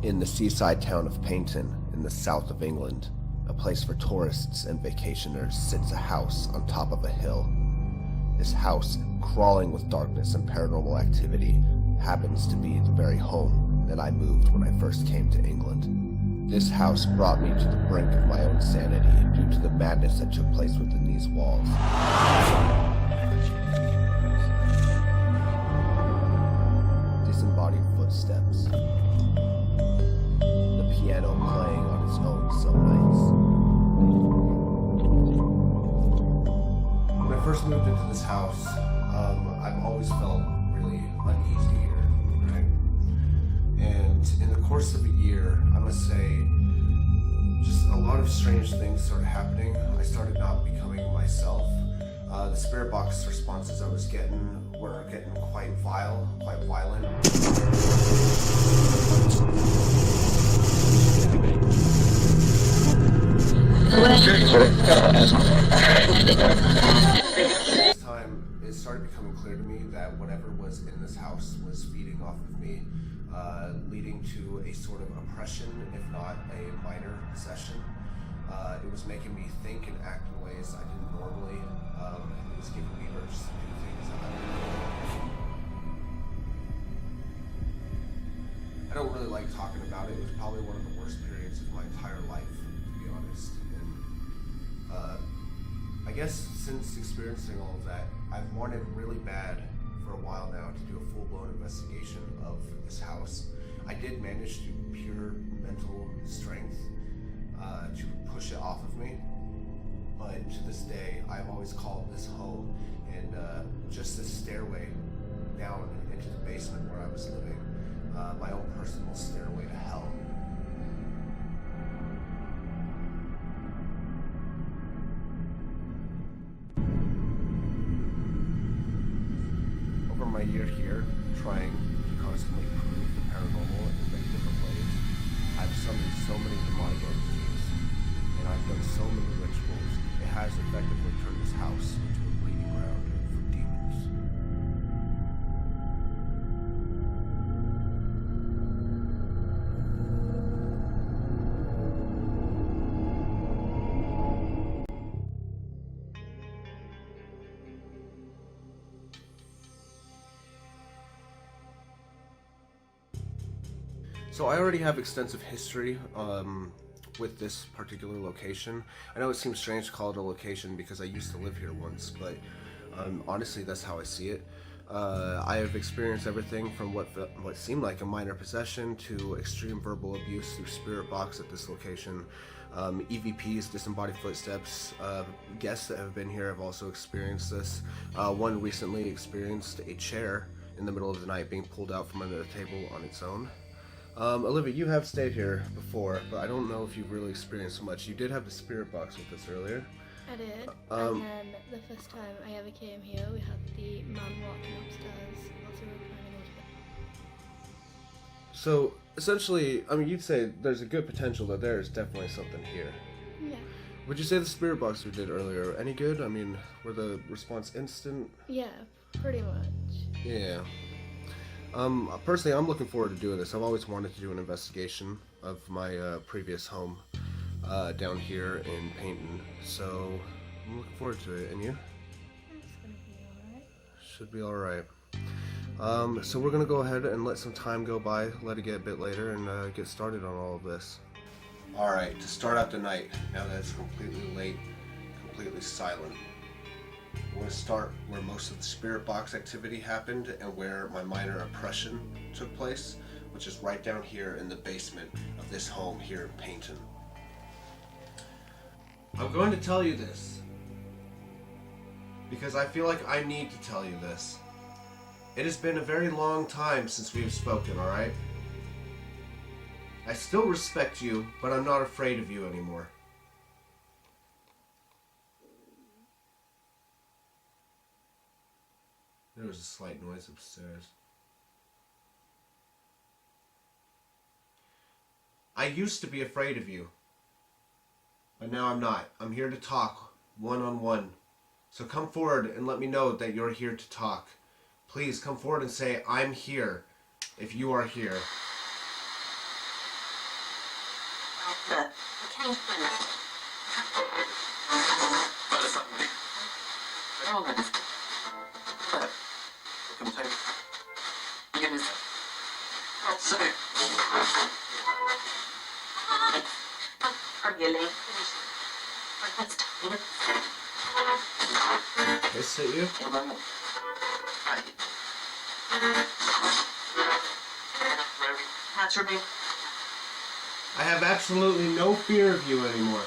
In the seaside town of Paynton, in the south of England, a place for tourists and vacationers, sits a house on top of a hill. This house, crawling with darkness and paranormal activity, happens to be the very home that I moved when I first came to England. This house brought me to the brink of my own sanity due to the madness that took place within these walls. Disembodied footsteps. The piano playing on its own some nights. When I first moved into this house, I've always felt really uneasy here, right? And in the course of a year, I must say, just a lot of strange things started happening. I started not becoming myself. The spirit box responses I was getting were getting quite vile, quite violent. This time, it started becoming clear to me that whatever was in this house was feeding off of me, leading to a sort of oppression, if not a minor possession. It was making me think and act in ways I didn't normally. It was giving me urges to do things that I didn't. I don't really like talking about it. It was probably one of the worst periods of my entire life, to be honest. And I guess since experiencing all of that, I've wanted really bad for a while now to do a full-blown investigation of this house. I did manage to pure mental strength to push it off of me, but to this day, I've always called this home, and just this stairway down into the basement where I was living, my own personal stairway to hell. Over my year here, trying to constantly prove the paranormal in many different ways, I've summoned so many demonic entities, and I've done so many rituals, it has effectively turned this house into a breeding ground for demons. So I already have extensive history with this particular location. I know it seems strange to call it a location because I used to live here once, but honestly, that's how I see it. I have experienced everything from what seemed like a minor possession to extreme verbal abuse through spirit box at this location. EVPs, disembodied footsteps, guests that have been here have also experienced this. One recently experienced a chair in the middle of the night being pulled out from under the table on its own. Olivia, you have stayed here before, but I don't know if you've really experienced much. You did have the spirit box with us earlier. I did, and then the first time I ever came here, we had the man walking upstairs whilst we were planning on it. So, essentially, I mean, you'd say there's a good potential that there's definitely something here. Yeah. Would you say the spirit box we did earlier, any good? I mean, were the response instant? Yeah, pretty much. Yeah. Personally, I'm looking forward to doing this. I've always wanted to do an investigation of my previous home down here in Paynton, so I'm looking forward to it. And you? It's gonna be alright. Should be alright. So we're gonna go ahead and let some time go by, let it get a bit later, and get started on all of this. Alright, to start out the night, now that it's completely late, completely silent, we're going to start where most of the spirit box activity happened and where my minor oppression took place, which is right down here in the basement of this home here in Paynton. I'm going to tell you this because I feel like I need to tell you this. It has been a very long time since we have spoken, alright? I still respect you, but I'm not afraid of you anymore. There was a slight noise upstairs. I used to be afraid of you, but now I'm not. I'm here to talk, one-on-one. So come forward and let me know that you're here to talk. Please come forward and say, I'm here, if you are here. This hit you? I have absolutely no fear of you anymore.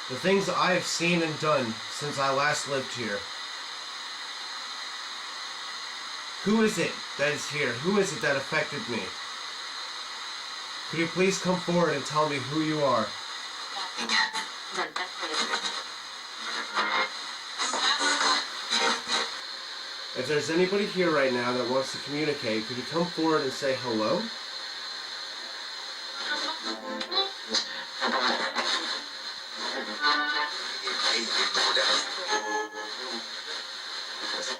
The things I have seen and done since I last lived here. Who is it that is here? Who is it that affected me? Could you please come forward and tell me who you are? If there's anybody here right now that wants to communicate, could you come forward and say hello?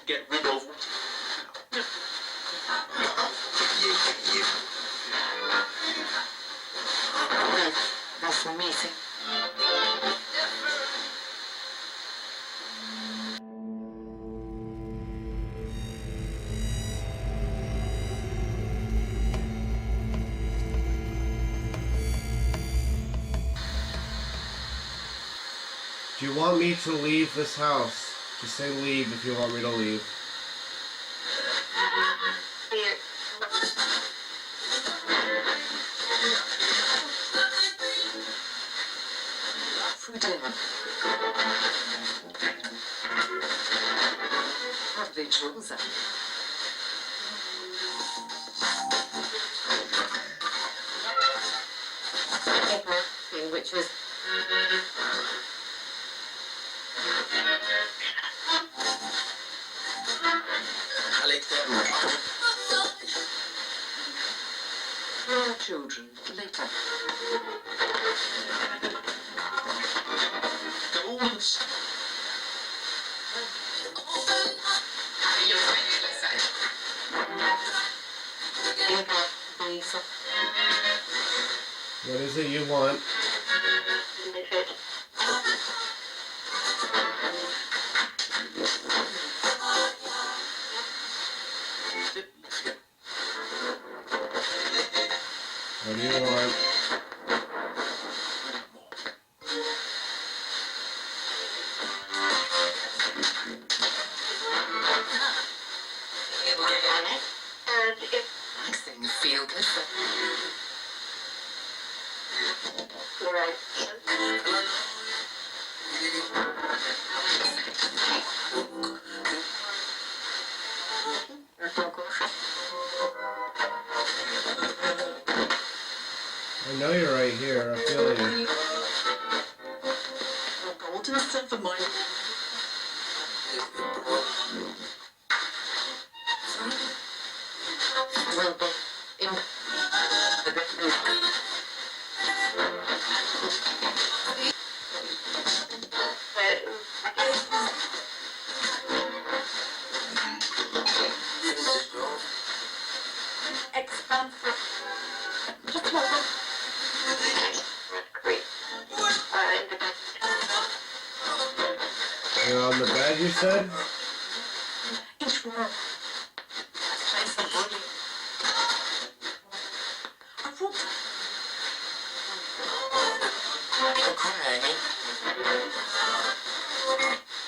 Get rid of. That's amazing. Do you want me to leave this house? Just say leave if you want me to leave. Which was children later. What is it you want? What do you want? Feel good. I know you're right here. I feel you. Golden stuff of mine. You're on the bed, you said?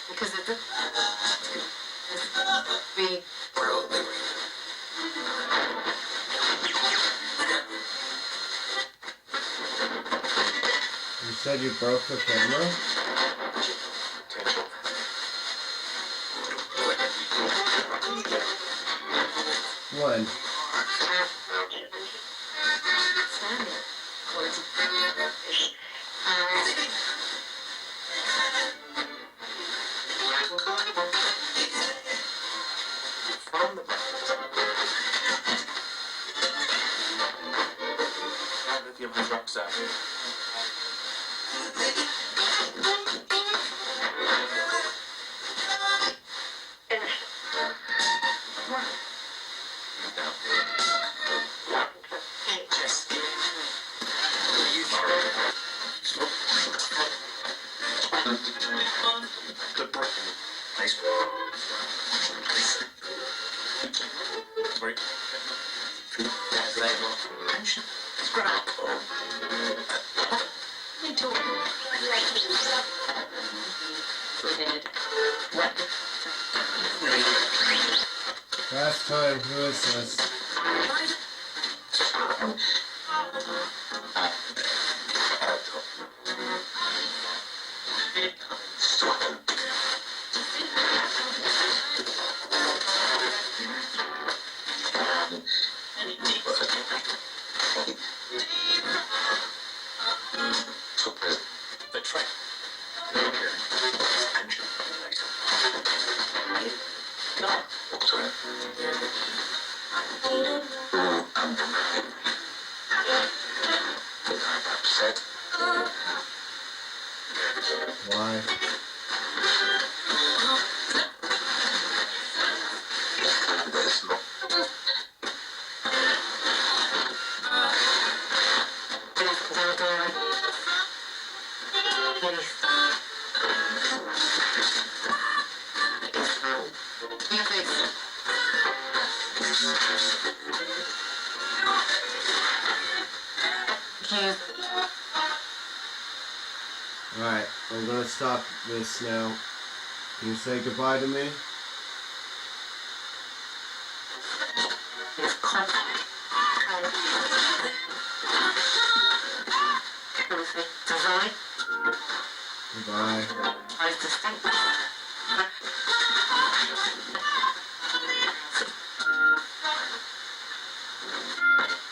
Because it be You said you broke the camera? When? There's label. Pension. Scrap. Me too. Dead. What? Last time, who is this? Why? Alright, I'm gonna stop this now. Can you say goodbye to me? Design. Goodbye. Eyes distinct.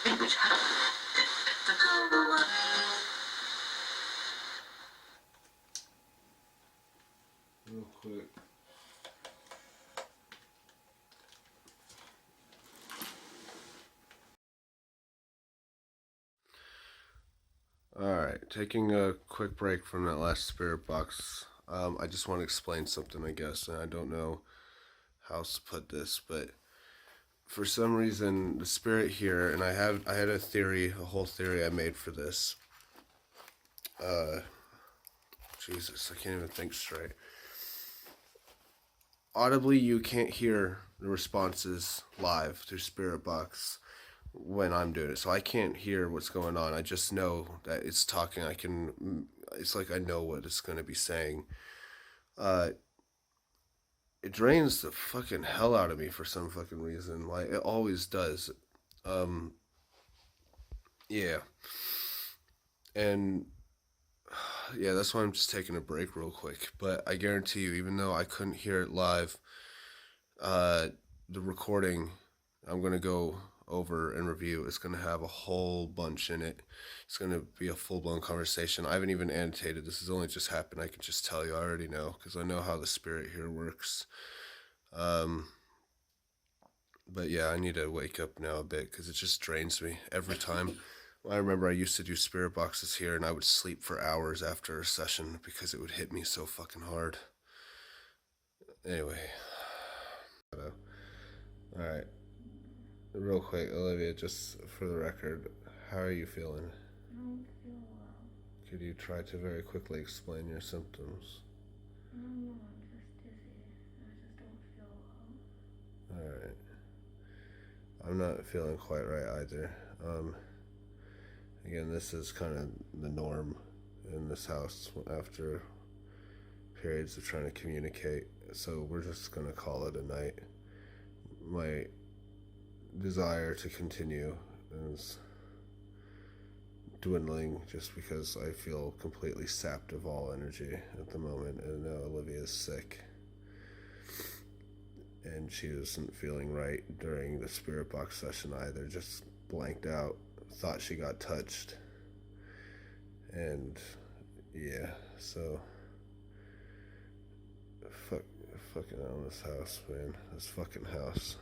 Language. Real quick. Alright, taking a quick break from that last spirit box. I just want to explain something, I guess, and I don't know how else to put this, but for some reason the spirit here, and I had a theory, a whole theory I made for this. Jesus, I can't even think straight. Audibly, you can't hear the responses live through spirit box when I'm doing it, so I can't hear what's going on. I just know that it's talking. It's like I know what it's going to be saying. It drains the fucking hell out of me for some fucking reason. Like, it always does. Yeah. And, yeah, that's why I'm just taking a break real quick. But I guarantee you, even though I couldn't hear it live, the recording, I'm going to go over and review. It's going to have a whole bunch in it. It's going to be a full-blown conversation. I haven't even annotated. This has only just happened. I can just tell you. I already know because I know how the spirit here works. But yeah, I need to wake up now a bit because it just drains me every time. I remember I used to do spirit boxes here and I would sleep for hours after a session because it would hit me so fucking hard. Anyway. Alright. Real quick, Olivia, just for the record, how are you feeling? I don't feel well. Could you try to very quickly explain your symptoms? No, I'm just dizzy. I just don't feel well. Alright. I'm not feeling quite right either. Again, this is kind of the norm in this house after periods of trying to communicate. So we're just going to call it a night. My desire to continue is dwindling just because I feel completely sapped of all energy at the moment, and Olivia's sick and she isn't feeling right during the spirit box session either, just blanked out, thought she got touched, and yeah, so fucking on this house, man, this fucking house.